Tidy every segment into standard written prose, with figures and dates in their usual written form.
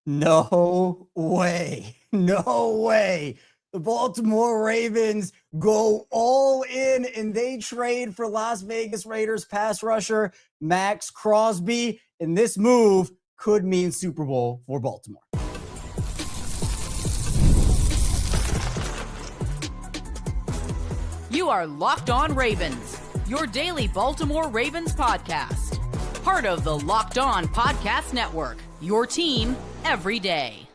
No way. No way. The Baltimore Ravens go all in and they trade for Las Vegas Raiders pass rusher Maxx Crosby. And this move could mean Super Bowl for Baltimore. You are Locked On Ravens, your daily Baltimore Ravens podcast. Part of the Locked On Podcast Network, your team every day.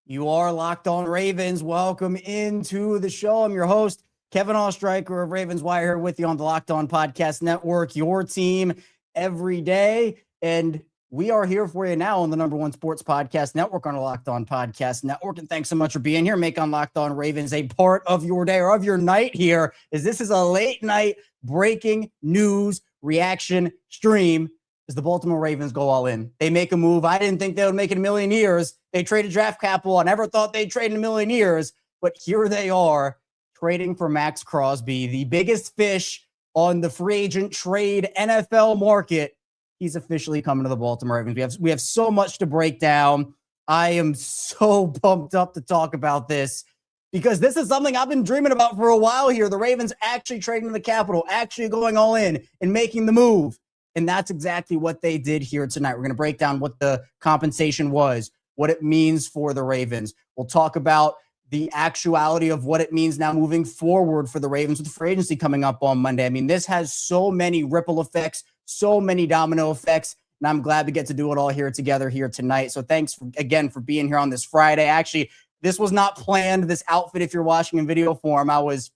You are Locked On Ravens. Welcome into the show. I'm your host, Kevin Oestreicher of Ravens Wire, here with you on the Locked On Podcast Network, your team every day. And we are here for you now on the #1 sports podcast network on the Locked On Podcast Network. And thanks so much for being here. Make on Locked On Ravens a part of your day or of your night here, as this is a late night breaking news reaction stream as the Baltimore Ravens go all in. They make a move. I didn't think they would make it a million years. They traded draft capital. I never thought they'd trade in a million years, but here they are trading for Maxx Crosby, the biggest fish on the free agent trade NFL market. He's officially coming to the Baltimore Ravens. We have so much to break down. I am so pumped up to talk about this because this is something I've been dreaming about for a while here. The Ravens actually trading the capital, actually going all in and making the move. And that's exactly what they did here tonight. We're going to break down what the compensation was, what it means for the Ravens. We'll talk about the actuality of what it means now moving forward for the Ravens with free agency coming up on Monday. I mean, this has so many ripple effects, so many domino effects, and I'm glad we get to do it all here together here tonight. So thanks again for being here on this Friday. Actually, this was not planned, this outfit, if you're watching in video form. I was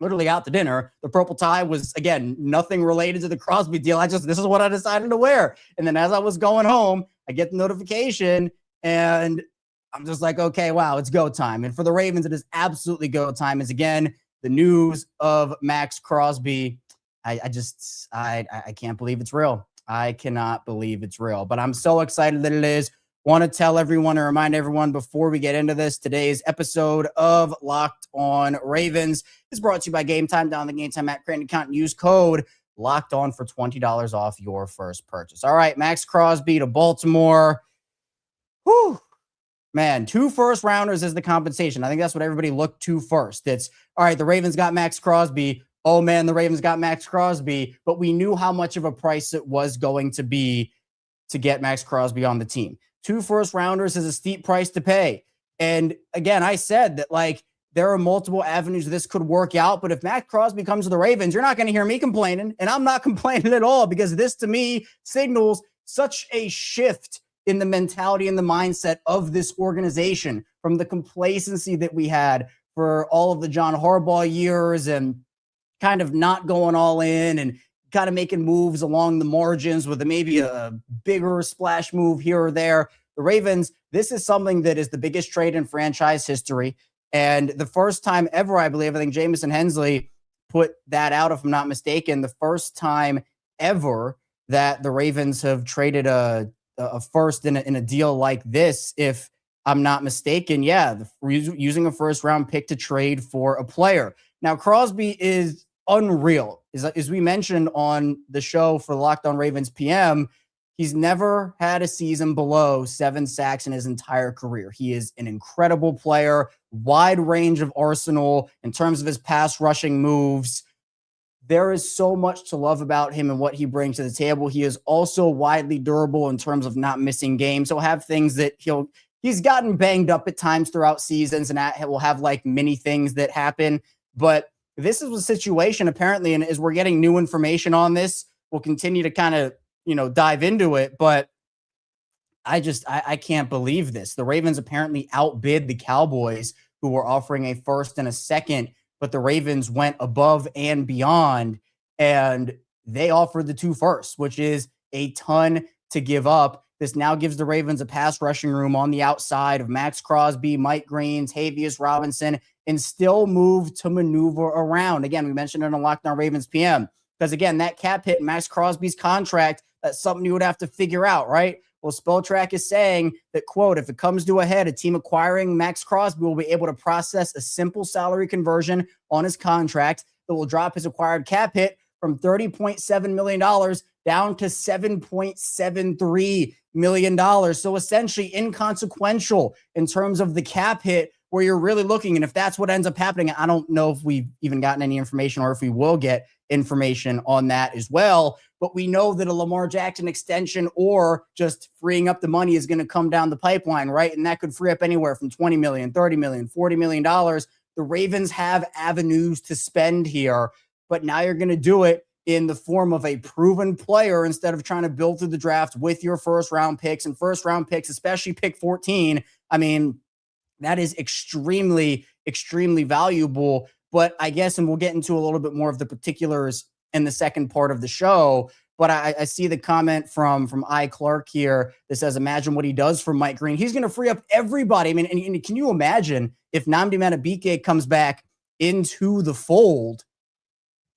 literally out to dinner. The purple tie was, again, nothing related to the Crosby deal. This is what I decided to wear. And then as I was going home, I get the notification and I'm just like, okay, wow, it's go time. And for the Ravens, it is absolutely go time. As again, the news of Maxx Crosby, I can't believe it's real. I cannot believe it's real, but I'm so excited that it is. Want to tell everyone and remind everyone before we get into this, today's episode of Locked On Ravens is brought to you by Gametime. Down the Gametime app, create an account and use code Locked On for $20 off your first purchase. All right, Maxx Crosby to Baltimore. Whew. Man, 2 first-rounders is the compensation. I think that's what everybody looked to first. It's, all right, the Ravens got Maxx Crosby. Oh, man, the Ravens got Maxx Crosby. But we knew how much of a price it was going to be to get Maxx Crosby on the team. 2 first-rounders is a steep price to pay. And, again, I said that, there are multiple avenues this could work out. But if Maxx Crosby comes to the Ravens, you're not going to hear me complaining. And I'm not complaining at all because this, to me, signals such a shift in the mentality and the mindset of this organization from the complacency that we had for all of the John Harbaugh years and kind of not going all in and kind of making moves along the margins with maybe a bigger splash move here or there. The Ravens, this is something that is the biggest trade in franchise history. And the first time ever, I believe, I think Jamison Hensley put that out, if I'm not mistaken, the first time ever that the Ravens have traded a first in a deal like this, if I'm not mistaken. Yeah, using a first-round pick to trade for a player. Now, Crosby is unreal. As we mentioned on the show for Locked On Ravens PM, he's never had a season below 7 sacks in his entire career. He is an incredible player, wide range of arsenal in terms of his pass rushing moves. There is so much to love about him and what he brings to the table. He is also widely durable in terms of not missing games. He'll have things that he's gotten banged up at times throughout seasons, and will have many things that happen. But this is a situation apparently, and as we're getting new information on this, we'll continue to kind of, dive into it. But I can't believe this. The Ravens apparently outbid the Cowboys, who were offering a first and a second, but the Ravens went above and beyond, and they offered the 2 firsts, which is a ton to give up. This now gives the Ravens a pass rushing room on the outside of Maxx Crosby, Mike Greens, Havius Robinson, and still move to maneuver around. Again, we mentioned it on Locked On Ravens PM, because again, that cap hit Maxx Crosby's contract, that's something you would have to figure out, right? Well, Spelltrack is saying that, quote, if it comes to a head, a team acquiring Maxx Crosby will be able to process a simple salary conversion on his contract that will drop his acquired cap hit from $30.7 million down to $7.73 million. So essentially inconsequential in terms of the cap hit where you're really looking. And if that's what ends up happening, I don't know if we've even gotten any information or if we will get information on that as well. But we know that a Lamar Jackson extension or just freeing up the money is going to come down the pipeline, right? And that could free up anywhere from $20 million, $30 million, $40 million. The Ravens have avenues to spend here, but now you're going to do it in the form of a proven player instead of trying to build through the draft with your first round picks, and first round picks, especially pick 14. I mean, that is extremely, extremely valuable. But I guess, and we'll get into a little bit more of the particulars in the second part of the show, but I see the comment from I. Clark here that says, imagine what he does for Mike Green. He's going to free up everybody. I mean, and can you imagine if Nnamdi Madubuike comes back into the fold?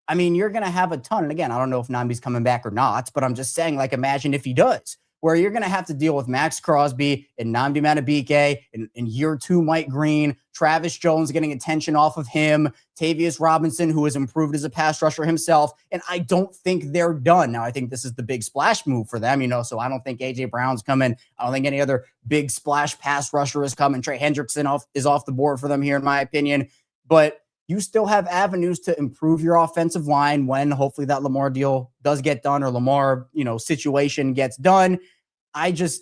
I mean, you're going to have a ton. And again, I don't know if Nnamdi's coming back or not, but I'm just saying, like, imagine if he does, where you're going to have to deal with Maxx Crosby and Nnamdi Madubuike in year 2, Mike Green, Travis Jones getting attention off of him, Tavius Robinson, who has improved as a pass rusher himself. And I don't think they're done. Now, I think this is the big splash move for them, so I don't think A.J. Brown's coming. I don't think any other big splash pass rusher is coming. Trey Hendrickson is off the board for them here, in my opinion. But you still have avenues to improve your offensive line when hopefully that Lamar deal does get done, or Lamar, situation gets done.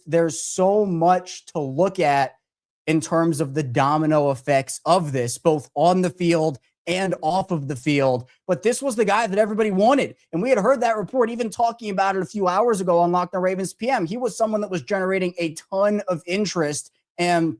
There's so much to look at in terms of the domino effects of this, both on the field and off of the field. But this was the guy that everybody wanted. And we had heard that report, even talking about it a few hours ago on Locked On Ravens PM. He was someone that was generating a ton of interest. And,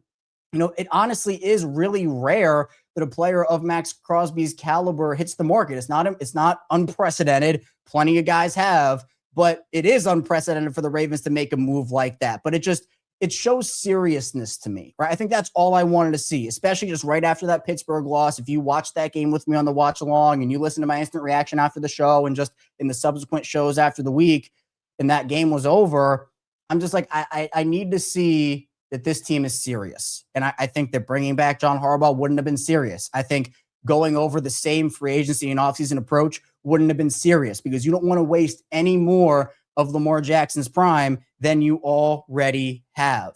it honestly is really rare that a player of Maxx Crosby's caliber hits the market. It's not unprecedented. Plenty of guys have, but it is unprecedented for the Ravens to make a move like that. But it shows seriousness to me, right? I think that's all I wanted to see, especially just right after that Pittsburgh loss. If you watch that game with me on the watch along and you listen to my instant reaction after the show and just in the subsequent shows after the week and that game was over, I'm just like, I need to see that this team is serious. And I think that bringing back John Harbaugh wouldn't have been serious. I think going over the same free agency and offseason approach wouldn't have been serious, because you don't want to waste any more of Lamar Jackson's prime than you already have.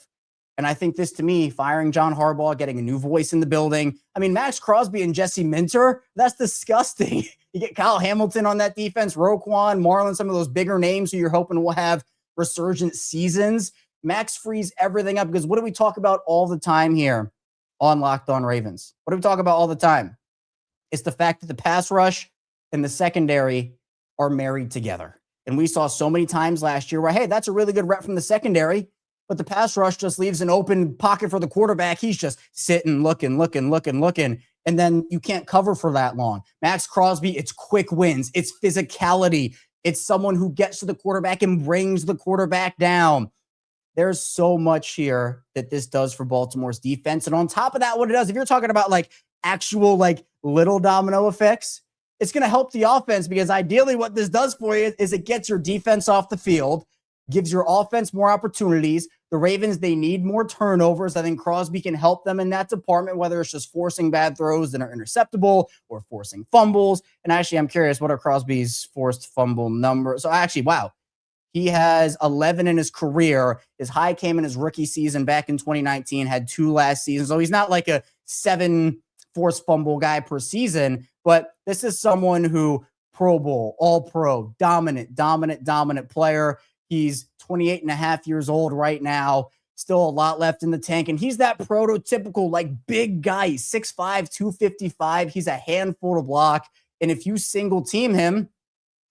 And I think this, to me, firing John Harbaugh, getting a new voice in the building. I mean, Maxx Crosby and Jesse Minter, that's disgusting. You get Kyle Hamilton on that defense, Roquan, Marlon, some of those bigger names who you're hoping will have resurgent seasons. Max frees everything up, because what do we talk about all the time here on Locked On Ravens? What do we talk about all the time? It's the fact that the pass rush and the secondary are married together. And we saw so many times last year where, hey, that's a really good rep from the secondary, but the pass rush just leaves an open pocket for the quarterback. He's just sitting, looking. And then you can't cover for that long. Maxx Crosby, it's quick wins. It's physicality. It's someone who gets to the quarterback and brings the quarterback down. There's so much here that this does for Baltimore's defense. And on top of that, what it does, if you're talking about actual little domino effects, it's going to help the offense, because ideally what this does for you is it gets your defense off the field, gives your offense more opportunities. The Ravens, they need more turnovers. I think Crosby can help them in that department, whether it's just forcing bad throws that are interceptable or forcing fumbles. And actually, I'm curious, what are Crosby's forced fumble numbers? So actually, wow. He has 11 in his career. His high came in his rookie season back in 2019, had 2 last season. So he's not like a 7 forced fumble guy per season, but this is someone who Pro Bowl, all pro, dominant player. He's 28 and a half years old right now. Still a lot left in the tank. And he's that prototypical big guy, 6'5", 255. He's a handful to block. And if you single team him,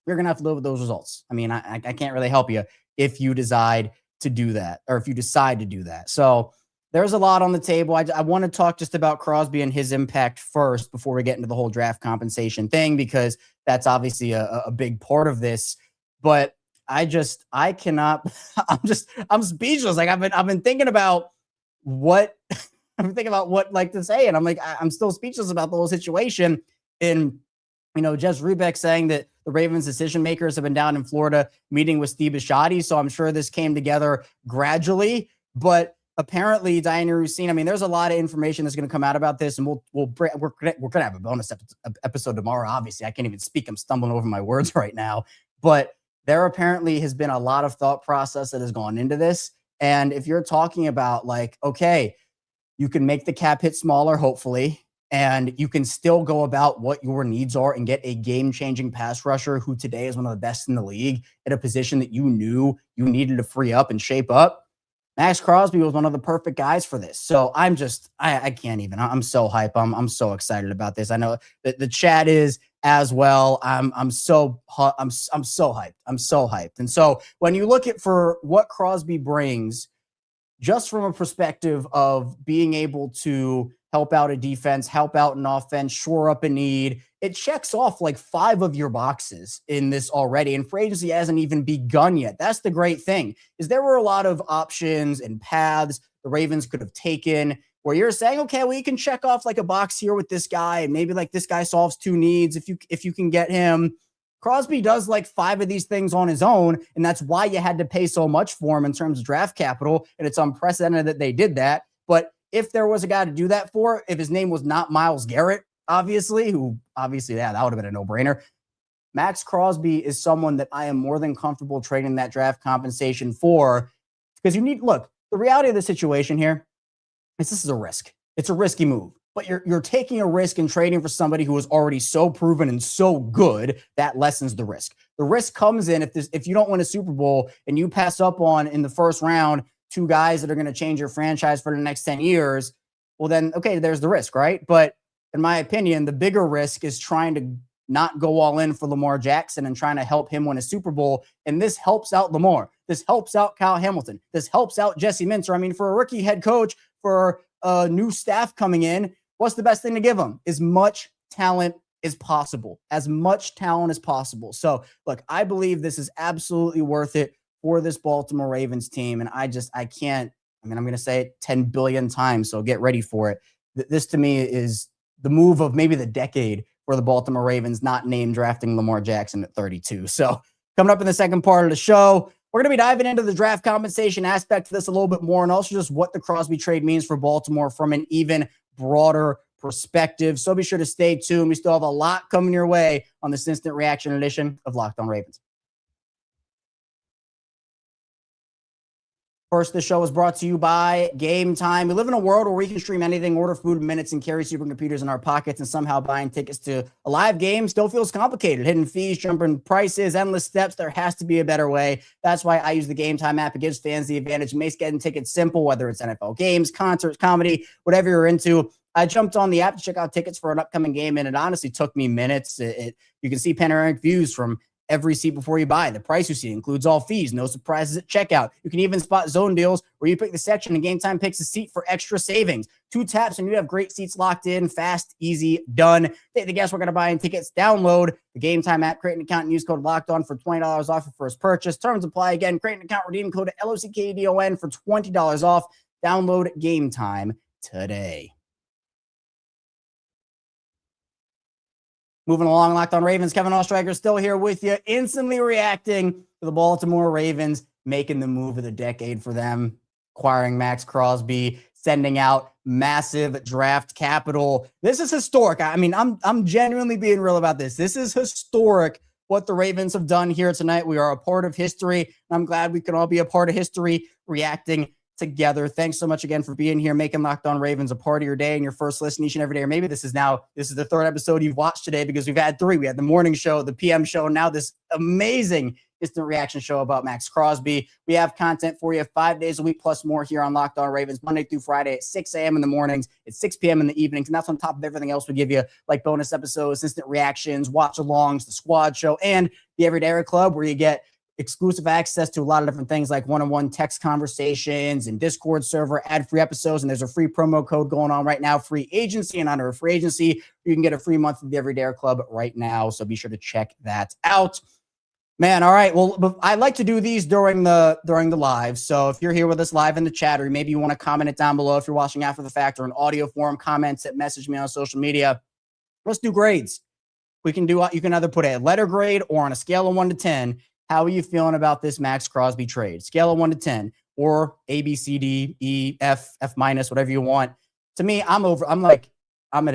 you're going to have to live with those results. I mean, I can't really help you if you decide to do that, or if you decide to do that. So there's a lot on the table. I want to talk just about Crosby and his impact first before we get into the whole draft compensation thing, because that's obviously a big part of this. But I'm speechless. I've been thinking about what to say. And I'm still speechless about the whole situation. And, Jez Rubeck saying that the Ravens decision makers have been down in Florida meeting with Steve Bisciotti. So I'm sure this came together gradually, but apparently Dianna Russini, there's a lot of information that's going to come out about this, and we're going to have a bonus episode tomorrow. Obviously, I can't even speak. I'm stumbling over my words right now, but there apparently has been a lot of thought process that has gone into this. And if you're talking about like, okay, you can make the cap hit smaller, hopefully, and you can still go about what your needs are and get a game-changing pass rusher who today is one of the best in the league at a position that you knew you needed to free up and shape up. Maxx Crosby was one of the perfect guys for this. So I can't even. I'm so hype. I'm so excited about this. I know that the chat is as well. I'm so hyped. I'm so hyped. And so when you look at for what Crosby brings, just from a perspective of being able to help out a defense, help out an offense, shore up a need, it checks off like 5 of your boxes in this already. And free agency hasn't even begun yet. That's the great thing, is there were a lot of options and paths the Ravens could have taken where you're saying, okay, well, you can check off like a box here with this guy, and maybe like this guy solves 2 needs if you can get him. Crosby does like 5 of these things on his own, and that's why you had to pay so much for him in terms of draft capital, and it's unprecedented that they did that. But if there was a guy to do that for, if his name was not Myles Garrett, that would have been a no-brainer. Maxx Crosby is someone that I am more than comfortable trading that draft compensation for, because the reality of the situation here is this is a risk. It's a risky move, but you're taking a risk and trading for somebody who is already so proven and so good that lessens the risk. The risk comes in if you don't win a Super Bowl and you pass up on in the first round 2 guys that are going to change your franchise for the next 10 years, well then, okay, there's the risk, right? But in my opinion, the bigger risk is trying to not go all in for Lamar Jackson and trying to help him win a Super Bowl. And this helps out Lamar. This helps out Kyle Hamilton. This helps out Jesse Minter. I mean, for a rookie head coach, for a new staff coming in, what's the best thing to give them? As much talent as possible. As much talent as possible. So, look, I believe this is absolutely worth it for this Baltimore Ravens team. And I'm going to say it 10 billion times, so get ready for it. This to me is the move of maybe the decade for the Baltimore Ravens, not name drafting Lamar Jackson at 32. So coming up in the second part of the show, we're going to be diving into the draft compensation aspect of this a little bit more, and also just what the Crosby trade means for Baltimore from an even broader perspective. So be sure to stay tuned. We still have a lot coming your way on this instant reaction edition of Locked On Ravens. First, the show is brought to you by Gametime. We live in a world where we can stream anything, order food in minutes, and carry supercomputers in our pockets, and somehow buying tickets to a live game still feels complicated. Hidden fees, jumping prices, endless steps. There has to be a better way. That's why I use the Gametime app. It gives fans the advantage. It makes getting tickets simple, whether it's NFL games, concerts, comedy, whatever you're into. I jumped on the app to check out tickets for an upcoming game, and it honestly took me minutes. You can see panoramic views from every seat before you buy. The price you see includes all fees, no surprises at checkout. You can even spot zone deals where you pick the section and Gametime picks a seat for extra savings. 2 taps and you have great seats locked in, fast, easy, done. Take the guesswork out of buying tickets. Download the Gametime app, create an account, and use code LOCKEDON for $20 off your first purchase. Terms apply. Again, create an account, redeem code LOCKDON for $20 off. Download Gametime today. Moving along, Locked On Ravens, Kevin Oestreicher still here with you, instantly reacting to the Baltimore Ravens making the move of the decade for them, acquiring Maxx Crosby, sending out massive draft capital. This is historic. I mean, I'm genuinely being real about this. This is historic what the Ravens have done here tonight. We are a part of history, and I'm glad we can all be a part of history reacting together. Thanks so much again for being here, making Locked On Ravens a part of your day and your first listen each and every day. Or maybe this is the 3rd episode you've watched today, because we've had 3. We had the morning show, the PM show, and now this amazing instant reaction show about Maxx Crosby. We have content for you 5 days a week plus more here on Locked On Ravens, Monday through Friday at 6 a.m. in the mornings, at 6 p.m. in the evenings. And that's on top of everything else we give you, like bonus episodes, instant reactions, watch-alongs, the squad show, and the Everyday Club, where you get exclusive access to a lot of different things like one-on-one text conversations and Discord server, ad-free episodes. And there's a free promo code going on right now, free agency. And under a free agency, you can get a free month of the Everyday Club right now. So be sure to check that out. Man, all right. Well, I like to do these during the live. So if you're here with us live in the chat, or maybe you want to comment it down below if you're watching after the fact, or in audio form, comments that message me on social media. Let's do grades. You can either put a letter grade or on a scale of 1 to 10. How are you feeling about this Maxx Crosby trade? Scale of 1 to 10, or A, B, C, D, E, F, F minus, whatever you want. To me, I'm at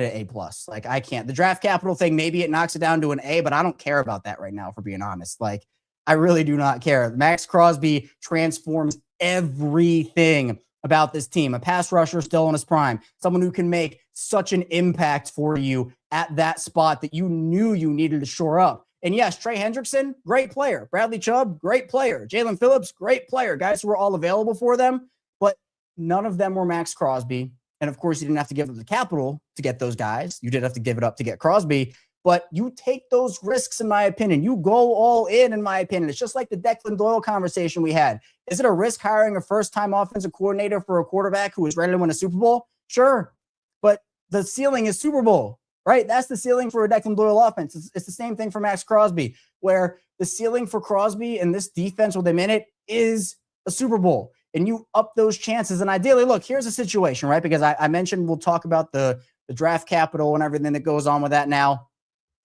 an A plus. Like, I can't. The draft capital thing, maybe it knocks it down to an A, but I don't care about that right now, for being honest. Like, I really do not care. Maxx Crosby transforms everything about this team. A pass rusher still in his prime, someone who can make such an impact for you at that spot that you knew you needed to shore up. And yes, Trey Hendrickson, great player. Bradley Chubb, great player. Jalen Phillips, great player. Guys who were all available for them, but none of them were Maxx Crosby. And of course, you didn't have to give up the capital to get those guys. You did have to give it up to get Crosby. But you take those risks, in my opinion. You go all in my opinion. It's just like the Declan Doyle conversation we had. Is it a risk hiring a first-time offensive coordinator for a quarterback who is ready to win a Super Bowl? Sure. But the ceiling is Super Bowl, right? That's the ceiling for a Declan Doyle offense. It's the same thing for Maxx Crosby, where the ceiling for Crosby and this defense with him in it is a Super Bowl. And you up those chances. And ideally, look, here's a situation, right? Because I mentioned we'll talk about the draft capital and everything that goes on with that now.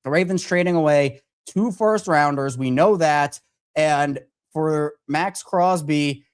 The Ravens trading away 2 first-rounders. We know that. And for Maxx Crosby,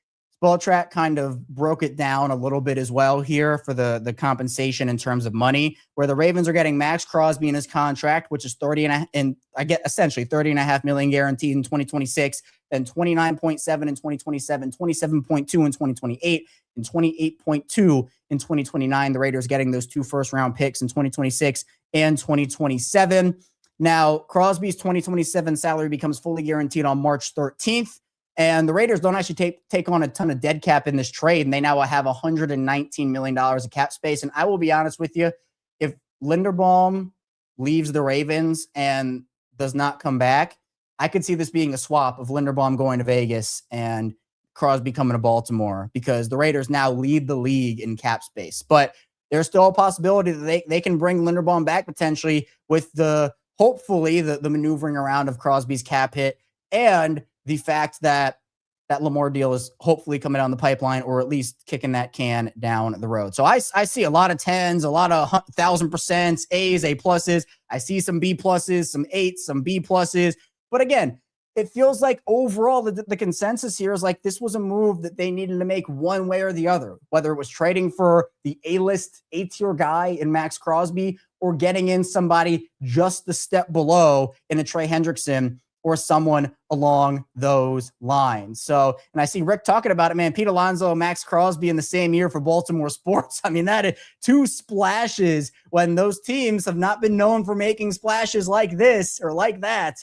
Spoeltrack kind of broke it down a little bit as well here for the compensation in terms of money, where the Ravens are getting Maxx Crosby in his contract, which is essentially $30.5 million guaranteed in 2026, then 29.7 in 2027, 27.2 in 2028, and 28.2 in 2029. The Raiders getting those 2 first-round picks in 2026 and 2027. Now, Crosby's 2027 salary becomes fully guaranteed on March 13th, and the Raiders don't actually take on a ton of dead cap in this trade, and they now have $119 million of cap space. And I will be honest with you, if Linderbaum leaves the Ravens and does not come back, I could see this being a swap of Linderbaum going to Vegas and Crosby coming to Baltimore, because the Raiders now lead the league in cap space. But there's still a possibility that they can bring Linderbaum back potentially with hopefully the maneuvering around of Crosby's cap hit and the fact that that Lamar deal is hopefully coming down the pipeline, or at least kicking that can down the road. So I see a lot of 10s, a lot of 1,000%, A's, A pluses. I see some B pluses, some 8s, some B pluses. But again, it feels like overall the consensus here is like this was a move that they needed to make one way or the other, whether it was trading for the A-list, A-tier guy in Maxx Crosby, or getting in somebody just the step below in a Trey Hendrickson or someone along those lines. So, and I see Rick talking about it, man. Pete Alonso, Maxx Crosby in the same year for Baltimore sports. I mean, that is 2 splashes when those teams have not been known for making splashes like this or like that.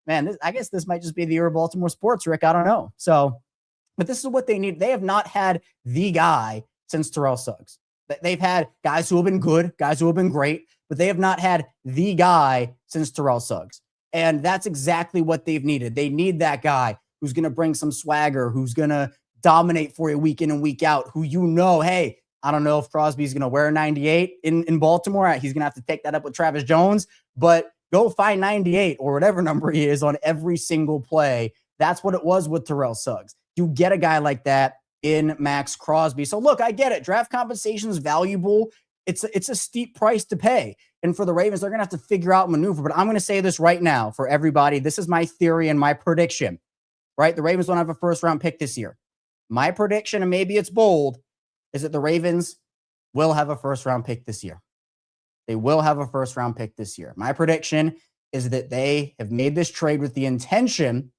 Man, I guess this might just be the year of Baltimore sports, Rick. I don't know. So, but this is what they need. They have not had the guy since Terrell Suggs. They've had guys who have been good, guys who have been great, but they have not had the guy since Terrell Suggs. And that's exactly what they've needed. They need that guy who's going to bring some swagger, who's going to dominate for you week in and week out, who hey, I don't know if Crosby's going to wear a 98 in Baltimore. He's going to have to take that up with Travis Jones, but go find 98 or whatever number he is on every single play. That's what it was with Terrell Suggs. You get a guy like that in Maxx Crosby. So look, I get it. Draft compensation is valuable. It's a steep price to pay. And for the Ravens, they're going to have to figure out maneuver. But I'm going to say this right now for everybody. This is my theory and my prediction, right? The Ravens don't have a first-round pick this year. My prediction, and maybe it's bold, is that the Ravens will have a first-round pick this year. They will have a first-round pick this year. My prediction is that they have made this trade with the intention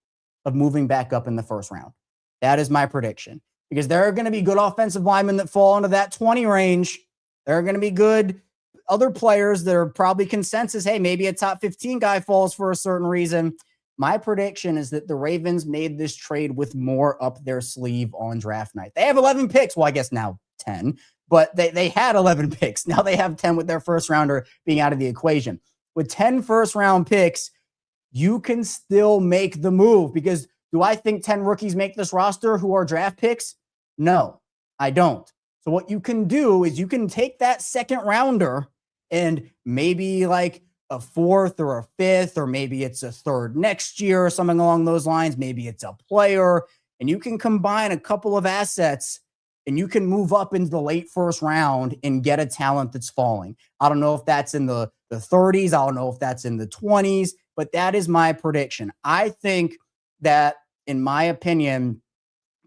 of moving back up in the first round. That is my prediction. Because there are going to be good offensive linemen that fall into that 20 range. There are going to be good other players that are probably consensus. Hey, maybe a top 15 guy falls for a certain reason. My prediction is that the Ravens made this trade with more up their sleeve on draft night. They have 11 picks. Well, I guess now 10, but they had 11 picks. Now they have 10 with their first rounder being out of the equation. With 10 first round picks, you can still make the move, because do I think 10 rookies make this roster who are draft picks? No, I don't. So what you can do is you can take that second rounder and maybe like a 4th or a 5th, or maybe it's a 3rd next year or something along those lines. Maybe it's a player, and you can combine a couple of assets and you can move up into the late first round and get a talent that's falling. I don't know if that's in the 30s. I don't know if that's in the 20s, but that is my prediction. I think that, in my opinion,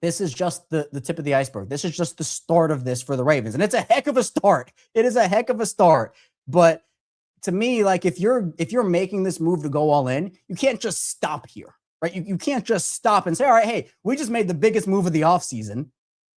this is just the tip of the iceberg. This is just the start of this for the Ravens. And it's a heck of a start. It is a heck of a start. But to me, like if you're making this move to go all in, you can't just stop here. right? You can't just stop and say, all right, hey, we just made the biggest move of the offseason.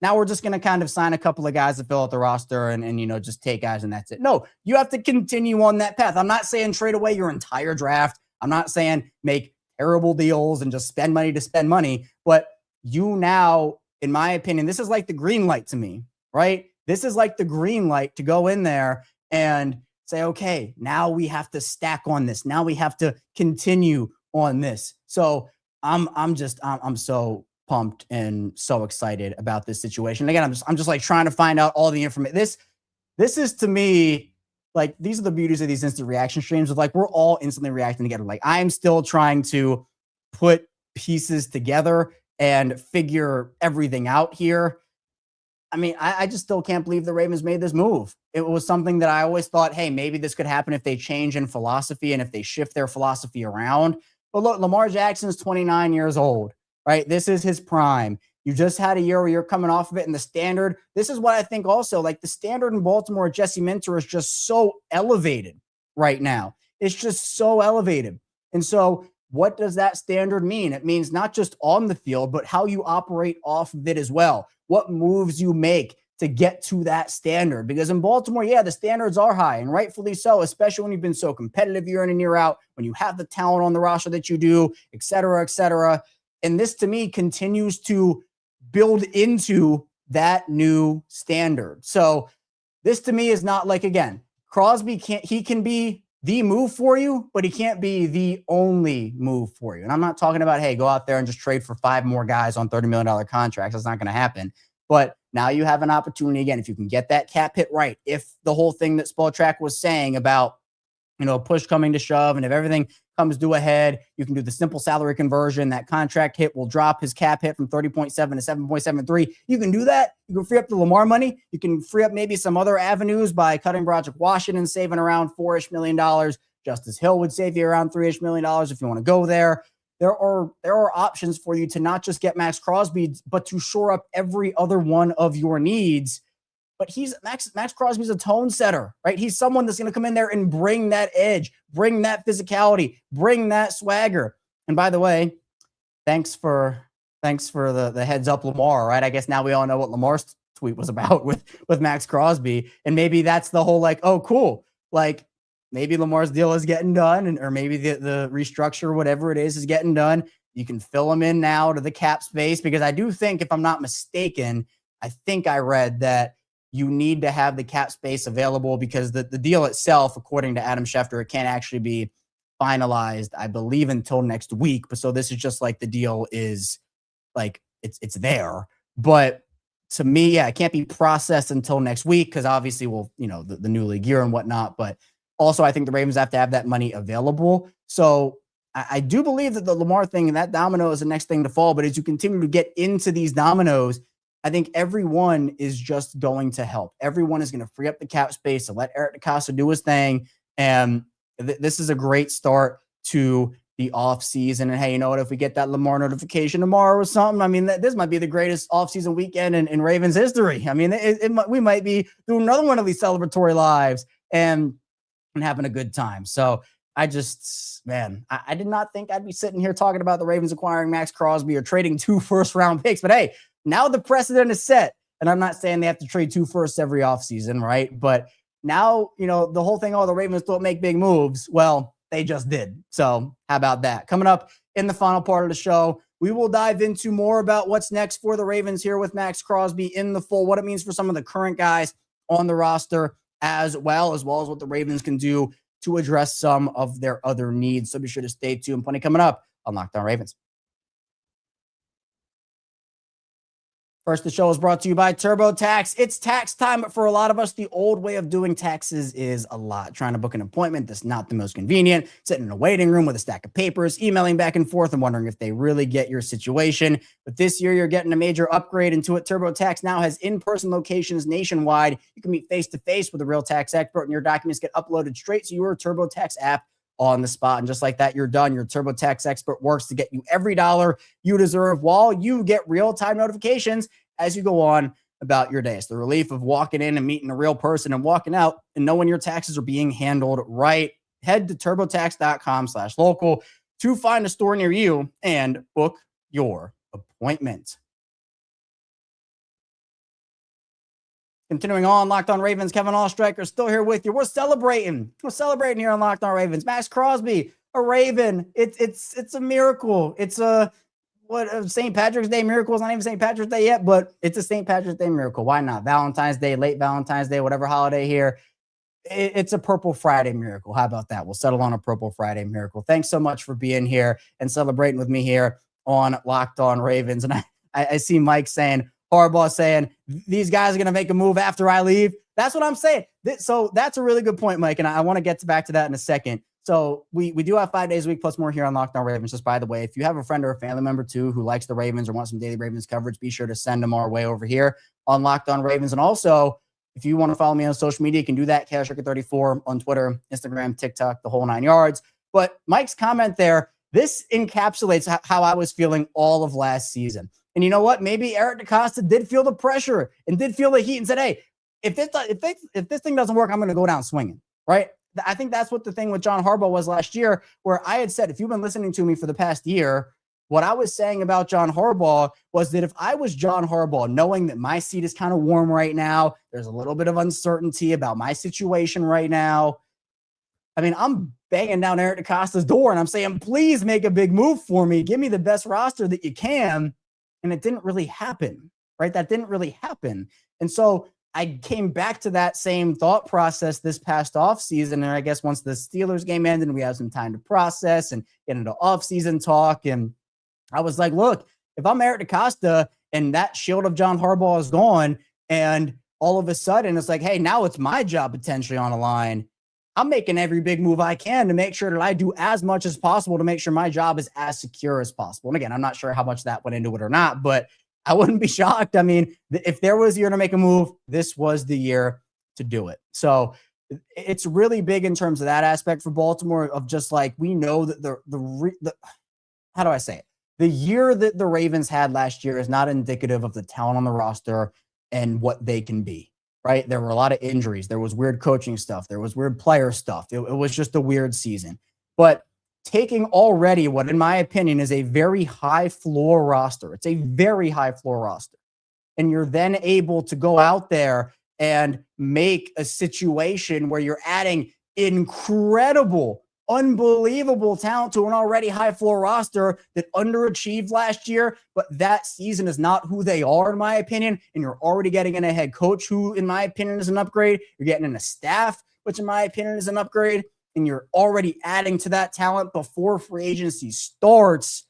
Now we're just going to kind of sign a couple of guys to fill out the roster and just take guys and that's it. No, you have to continue on that path. I'm not saying trade away your entire draft. I'm not saying make terrible deals and just spend money to spend money. But you now, in my opinion, this is like the green light to me, right? This is like the green light to go in there and say, okay, now we have to stack on this. Now we have to continue on this. So I'm so pumped and so excited about this situation. Again, I'm just like trying to find out all the information. This is to me, like, these are the beauties of these instant reaction streams of like, we're all instantly reacting together. Like, I'm still trying to put pieces together and figure everything out here. I mean, I just still can't believe the Ravens made this move. It was something that I always thought, hey, maybe this could happen if they change in philosophy and if they shift their philosophy around. But look, Lamar Jackson's 29 years old, right? This is his prime. You just had a year where you're coming off of it, and the standard, this is what I think also, like, the standard in Baltimore, Jesse Minter, is just so elevated right now. It's just so elevated. And so what does that standard mean? It means not just on the field, but how you operate off of it as well. What moves you make to get to that standard. Because in Baltimore, yeah, the standards are high, and rightfully so, especially when you've been so competitive year in and year out, when you have the talent on the roster that you do, et cetera, et cetera. And this, to me, continues to build into that new standard. So this, to me, is not like, again, Crosby can be the move for you, but he can't be the only move for you. And I'm not talking about, hey, go out there and just trade for 5 more guys on $30 million contracts. That's not going to happen. But now you have an opportunity, again, if you can get that cap hit right, if the whole thing that Spotrac was saying about, push coming to shove, and if everything comes to a head, you can do the simple salary conversion. That contract hit will drop his cap hit from 30.7 to 7.73. You can do that. You can free up the Lamar money. You can free up maybe some other avenues by cutting Broderick Washington, saving around $4-ish million. Justice Hill would save you around $3-ish million if you want to go there. There are options for you to not just get Maxx Crosby, but to shore up every other one of your needs. But Maxx Crosby's a tone setter, right? He's someone that's going to come in there and bring that edge, bring that physicality, bring that swagger. And by the way, thanks for the heads up, Lamar, right? I guess now we all know what Lamar's tweet was about with Maxx Crosby. And maybe that's the whole, like, oh, cool. Like, maybe Lamar's deal is getting done, or maybe the restructure, whatever it is getting done. You can fill him in now to the cap space, because I do think, if I'm not mistaken, I think I read that you need to have the cap space available, because the deal itself, according to Adam Schefter, it can't actually be finalized, I believe, until next week. But so this is just like the deal is like, it's there. But to me, yeah, it can't be processed until next week, because obviously the new league year and whatnot. But also, I think the Ravens have to have that money available. So I do believe that the Lamar thing and that domino is the next thing to fall. But as you continue to get into these dominoes, I think everyone is just going to help. Everyone is going to free up the cap space to let Eric DeCosta do his thing. And this is a great start to the offseason. And hey, you know what? If we get that Lamar notification tomorrow or something, I mean, this might be the greatest offseason weekend in Ravens history. I mean, we might be doing another one of these celebratory lives and having a good time. So I did not think I'd be sitting here talking about the Ravens acquiring Maxx Crosby or trading 2 first-round picks. But hey, now the precedent is set. And I'm not saying they have to trade 2 firsts every offseason, right? But now, the whole thing, the Ravens don't make big moves. Well, they just did. So how about that? Coming up in the final part of the show, we will dive into more about what's next for the Ravens here with Maxx Crosby in the full, what it means for some of the current guys on the roster, as well as what the Ravens can do to address some of their other needs. So be sure to stay tuned. Plenty coming up on Locked On Ravens. First, the show is brought to you by TurboTax. It's tax time, but for a lot of us, the old way of doing taxes is a lot. Trying to book an appointment that's not the most convenient, sitting in a waiting room with a stack of papers, emailing back and forth and wondering if they really get your situation. But this year, you're getting a major upgrade into it. TurboTax now has in-person locations nationwide. You can meet face-to-face with a real tax expert, and your documents get uploaded straight to your TurboTax app on the spot. And just like that, you're done. Your TurboTax expert works to get you every dollar you deserve while you get real-time notifications as you go on about your day. It's the relief of walking in and meeting a real person and walking out and knowing your taxes are being handled right. Head to turbotax.com/local to find a store near you and book your appointment. Continuing on, Locked On Ravens, Kevin Oestreicher still here with you. We're celebrating. We're celebrating here on Locked On Ravens. Maxx Crosby, a Raven. It's a miracle. It's a St. Patrick's Day miracle. It's not even St. Patrick's Day yet, but it's a St. Patrick's Day miracle. Why not? Valentine's Day, late Valentine's Day, whatever holiday here. It's a Purple Friday miracle. How about that? We'll settle on a Purple Friday miracle. Thanks so much for being here and celebrating with me here on Locked On Ravens. And I see Mike saying, Harbaugh saying, these guys are going to make a move after I leave. That's what I'm saying. So that's a really good point, Mike. And I want to get back to that in a second. So we do have 5 days a week plus more here on Locked On Ravens. Just by the way, if you have a friend or a family member too who likes the Ravens or wants some daily Ravens coverage, be sure to send them our way over here on Locked On Ravens. And also, if you want to follow me on social media, you can do that. CashRicker34 on Twitter, Instagram, TikTok, the whole 9 yards. But Mike's comment there, this encapsulates how I was feeling all of last season. And you know what? Maybe Eric DeCosta did feel the pressure and did feel the heat and said, hey, if this thing doesn't work, I'm going to go down swinging, right? I think that's what the thing with John Harbaugh was last year, where I had said, if you've been listening to me for the past year, what I was saying about John Harbaugh was that if I was John Harbaugh, knowing that my seat is kind of warm right now, there's a little bit of uncertainty about my situation right now. I mean, I'm banging down Eric DeCosta's door and I'm saying, please make a big move for me. Give me the best roster that you can. And it didn't really happen, right? That didn't really happen. And so I came back to that same thought process this past offseason. And I guess once the Steelers game ended, we had some time to process and get into offseason talk. And I was like, look, if I'm Eric DeCosta and that shield of John Harbaugh is gone, and all of a sudden it's like, hey, now it's my job potentially on the line, I'm making every big move I can to make sure that I do as much as possible to make sure my job is as secure as possible. And again, I'm not sure how much that went into it or not, but I wouldn't be shocked. I mean, if there was a year to make a move, this was the year to do it. So it's really big in terms of that aspect for Baltimore, of just like, we know that the how do I say it? The year that the Ravens had last year is not indicative of the talent on the roster and what they can be, right? There were a lot of injuries. There was weird coaching stuff. There was weird player stuff. It was just a weird season. But taking already what, in my opinion, is a very high floor roster, it's a very high floor roster, and you're then able to go out there and make a situation where you're adding incredible, unbelievable talent to an already high floor roster that underachieved last year, but that season is not who they are, in my opinion. And you're already getting in a head coach who, in my opinion, is an upgrade. You're getting in a staff, which in my opinion is an upgrade. And you're already adding to that talent before free agency starts.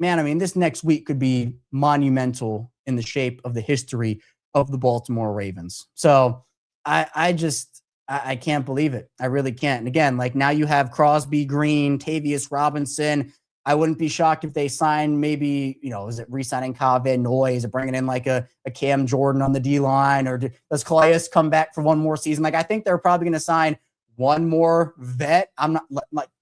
Man, I mean, this next week could be monumental in the shape of the history of the Baltimore Ravens. So I can't believe it. I really can't. And again, like, now you have Crosby, Green, Tavius Robinson. I wouldn't be shocked if they sign maybe, is it re-signing Kyle Van Noy? Is it bringing in like a Cam Jordan on the D-line? Or does Calais come back for one more season? Like, I think they're probably going to sign one more vet. I'm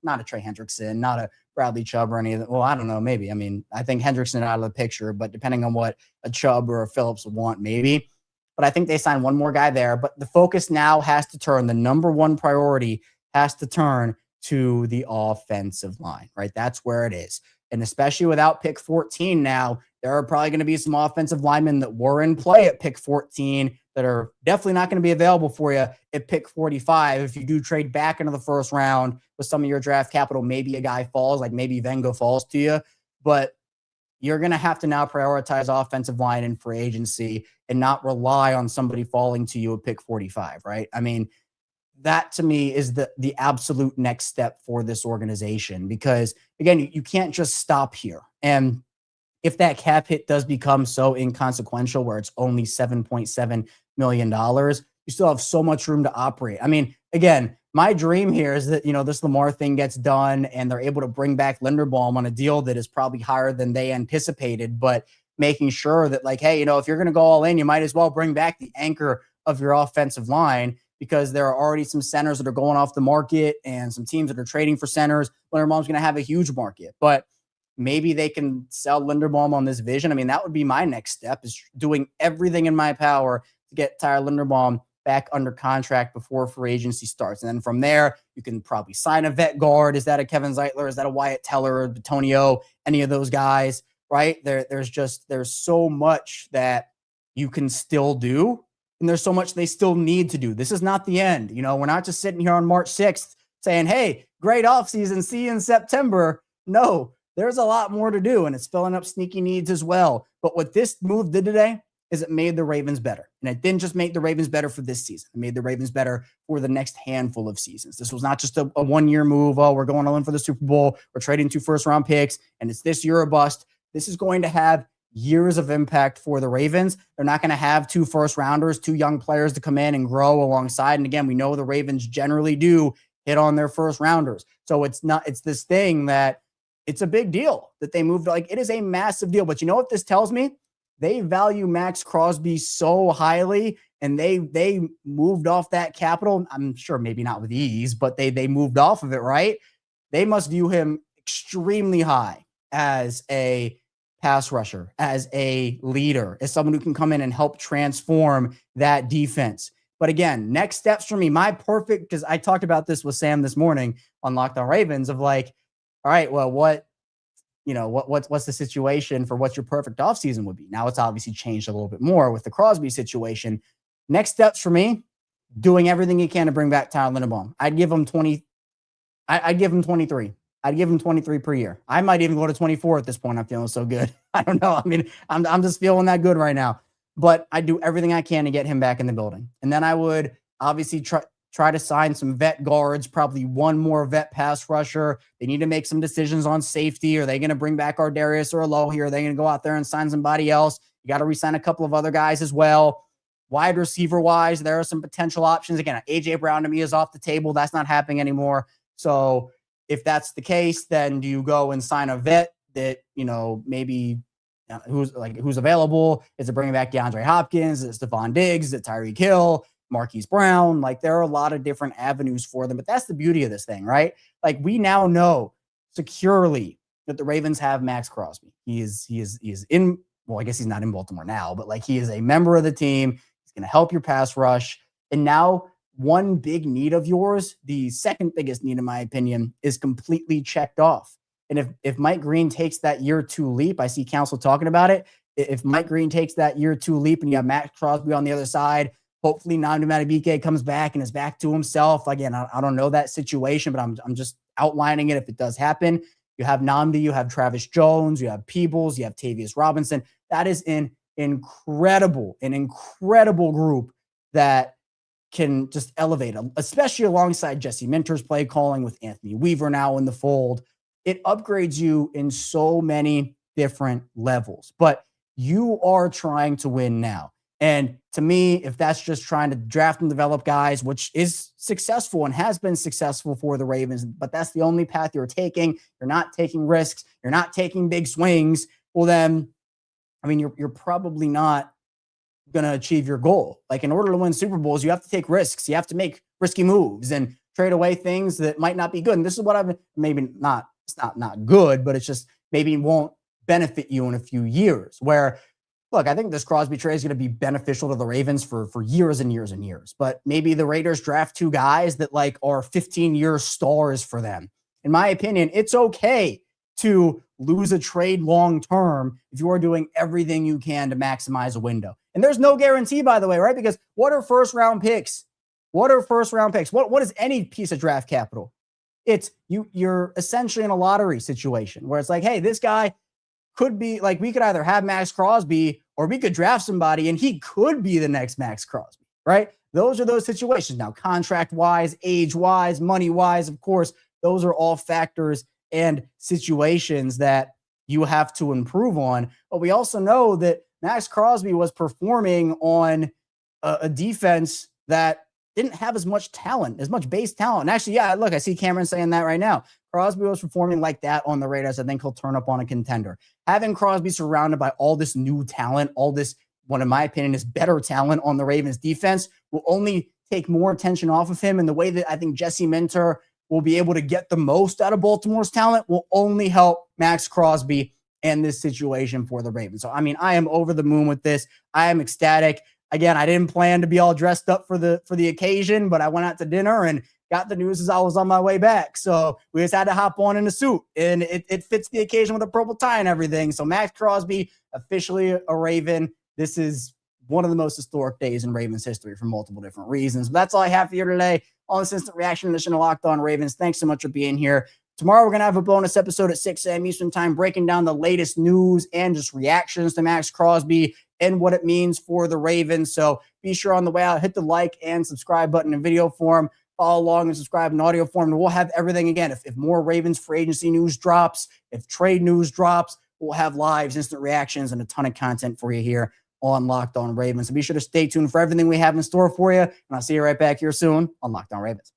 not a Trey Hendrickson, not a Bradley Chubb or any of that. Well, I don't know. Maybe. I mean, I think Hendrickson out of the picture, but depending on what a Chubb or a Phillips would want, maybe. But I think they signed one more guy there. But the focus now has to turn. The number one priority has to turn to the offensive line, right? That's where it is. And especially without pick 14 now, there are probably going to be some offensive linemen that were in play at pick 14 that are definitely not going to be available for you at pick 45. If you do trade back into the first round with some of your draft capital, maybe a guy falls, like maybe Vengo falls to you. But you're going to have to now prioritize offensive line in free agency and not rely on somebody falling to you at pick 45, right? I mean, that to me is the absolute next step for this organization, because again, you can't just stop here. And if that cap hit does become so inconsequential where it's only $7.7 million, you still have so much room to operate. I mean, again, my dream here is that, this Lamar thing gets done and they're able to bring back Linderbaum on a deal that is probably higher than they anticipated, but making sure that, like, hey, if you're going to go all in, you might as well bring back the anchor of your offensive line, because there are already some centers that are going off the market and some teams that are trading for centers. Linderbaum's going to have a huge market, but maybe they can sell Linderbaum on this vision. I mean, that would be my next step, is doing everything in my power to get Tyler Linderbaum back under contract before free agency starts. And then from there, you can probably sign a vet guard. Is that a Kevin Zeitler? Is that a Wyatt Teller or Batonio? Any of those guys, right? There's so much that you can still do. And there's so much they still need to do. This is not the end. We're not just sitting here on March 6th saying, hey, great offseason, see you in September. No, there's a lot more to do, and it's filling up sneaky needs as well. But what this move did today is it made the Ravens better. And it didn't just make the Ravens better for this season. It made the Ravens better for the next handful of seasons. This was not just a one-year move. Oh, we're going all in for the Super Bowl. We're trading 2 first-round picks, and it's this year or bust. This is going to have years of impact for the Ravens. They're not going to have 2 first-rounders, 2 young players to come in and grow alongside. And again, we know the Ravens generally do hit on their first-rounders. So it's this thing that it's a big deal that they moved. Like, it is a massive deal. But you know what this tells me? They value Maxx Crosby so highly, and they moved off that capital. I'm sure maybe not with ease, but they moved off of it, right? They must view him extremely high as a pass rusher, as a leader, as someone who can come in and help transform that defense. But again, next steps for me, because I talked about this with Sam this morning on Locked On Ravens of like, all right, well, what's the situation for what your perfect offseason would be? Now it's obviously changed a little bit more with the Crosby situation. Next steps for me, doing everything you can to bring back Tyler Linderbaum. I'd give him 20. I'd give him 23. I'd give him 23 per year. I might even go to 24 at this point. I'm feeling so good. I don't know. I mean, I'm just feeling that good right now. But I do everything I can to get him back in the building. And then I would obviously try to sign some vet guards, probably one more vet pass rusher. They need to make some decisions on safety. Are they going to bring back Darius or Alohi? Are they going to go out there and sign somebody else? You got to re-sign a couple of other guys as well. Wide receiver wise, there are some potential options. Again, AJ Brown to me is off the table. That's not happening anymore. So if that's the case, then do you go and sign a vet that, maybe who's available? Is it bringing back DeAndre Hopkins? Is it Stephon Diggs? Is it Tyreek Hill? Marquise Brown? Like, there are a lot of different avenues for them, but that's the beauty of this thing, right? Like, we now know securely that the Ravens have Maxx Crosby. He is in, well, I guess he's not in Baltimore now, but like, he is a member of the team. He's going to help your pass rush. And now one big need of yours, the second biggest need in my opinion, is completely checked off. And if Mike Green takes that year 2 leap, I see counsel talking about it. If Mike Green takes that year 2 leap and you have Maxx Crosby on the other side, hopefully Nnamdi Madubuike comes back and is back to himself. Again, I don't know that situation, but I'm just outlining it if it does happen. You have Nnamdi, you have Travis Jones, you have Peebles, you have Tavius Robinson. That is an incredible group that can just elevate them, especially alongside Jesse Minter's play calling with Anthony Weaver now in the fold. It upgrades you in so many different levels, but you are trying to win now. And to me, if that's just trying to draft and develop guys, which is successful and has been successful for the Ravens, but that's the only path you're taking, you're not taking risks, you're not taking big swings, well then, I mean, you're probably not going to achieve your goal. Like, in order to win Super Bowls, you have to take risks. You have to make risky moves and trade away things that might not be good. And this is what I've maybe not, it's not good, but it's just maybe won't benefit you in a few years. Where, look, I think this Crosby trade is going to be beneficial to the Ravens for years and years and years. But maybe the Raiders draft 2 guys that like are 15-year stars for them. In my opinion, it's okay to lose a trade long-term if you are doing everything you can to maximize a window. And there's no guarantee, by the way, right? Because what are first-round picks? What is any piece of draft capital? It's you're essentially in a lottery situation where it's like, hey, this guy could be like, we could either have Maxx Crosby or we could draft somebody and he could be the next Maxx Crosby, right? Those are those situations. Now, contract-wise, age-wise, money-wise, of course, those are all factors and situations that you have to improve on. But we also know that Maxx Crosby was performing on a defense that didn't have as much talent, as much base talent. And actually, yeah, look, I see Cameron saying that right now. Crosby was performing like that on the Raiders. I think he'll turn up on a contender. Having Crosby surrounded by all this new talent, all this, one in my opinion, is better talent on the Ravens defense will only take more attention off of him. And the way that I think Jesse Minter will be able to get the most out of Baltimore's talent will only help Maxx Crosby and this situation for the Ravens. So, I mean, I am over the moon with this. I am ecstatic. again, I didn't plan to be all dressed up for the occasion, but I went out to dinner and got the news as I was on my way back. So we just had to hop on in a suit, and it fits the occasion with a purple tie and everything. So Maxx Crosby, officially a Raven. This is one of the most historic days in Ravens history for multiple different reasons. But that's all I have for you today on this instant reaction edition of Locked On Ravens. Thanks so much for being here. Tomorrow, we're going to have a bonus episode at 6 a.m. Eastern time, breaking down the latest news and just reactions to Maxx Crosby and what it means for the Ravens. So be sure on the way out, hit the like and subscribe button in video form. Follow along and subscribe in audio form. And we'll have everything again. If more Ravens free agency news drops, if trade news drops, we'll have lives, instant reactions, and a ton of content for you here on Locked On Ravens. So be sure to stay tuned for everything we have in store for you. And I'll see you right back here soon on Locked On Ravens.